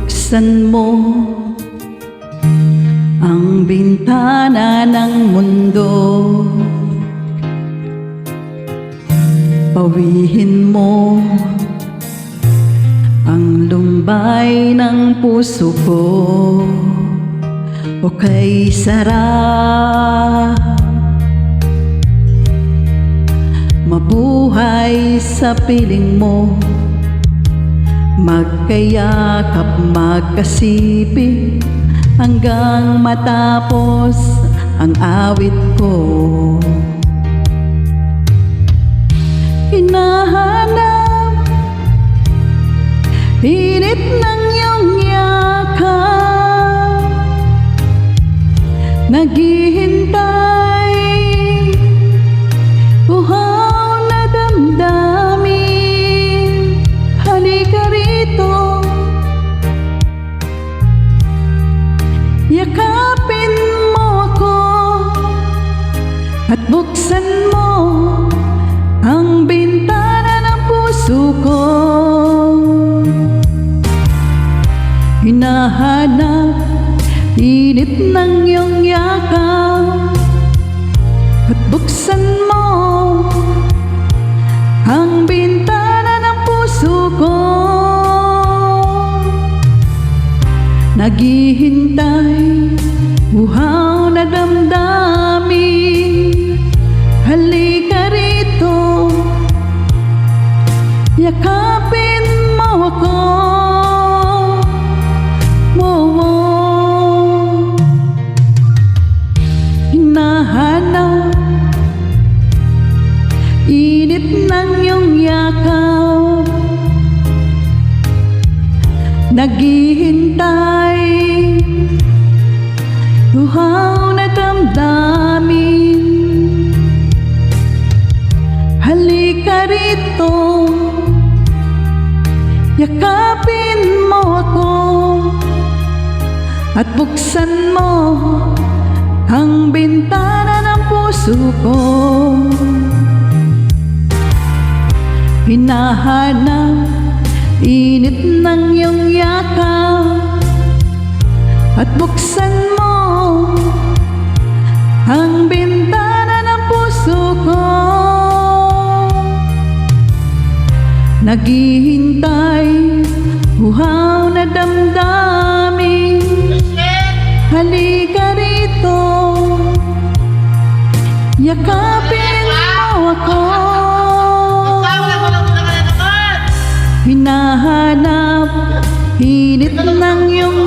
buksan mo ang bintana ng mundo. Pawihin mo ang lumbay ng puso ko. O kay sarap mabuhay sa piling mo, magkayakap, magkasiping hanggang matapos ang awit ko. Hinahanap init ng iyong yakap, naghihintay uhaw na damdamin. Halika rito, yakapin mo ako at buksan mo ang bintana ng puso ko. Hinahanap init ng iyong yakap at buksan mo ang bintana ng puso ko. Naghihintay uhaw na damdamin. Halika rito, yakapin mo ako. Hinahanap init ng iyong yakap, naghihintay uhaw na damdamin. Halika rito, yakapin mo ako at buksan mo ang bintana ng puso ko. Hinahanap init ng iyong yakap at buksan mo ang bintana ng puso ko. Naghihintay uhaw na damdamin. Halika rito, yakapin mo ako. Hinahanap init ng iyong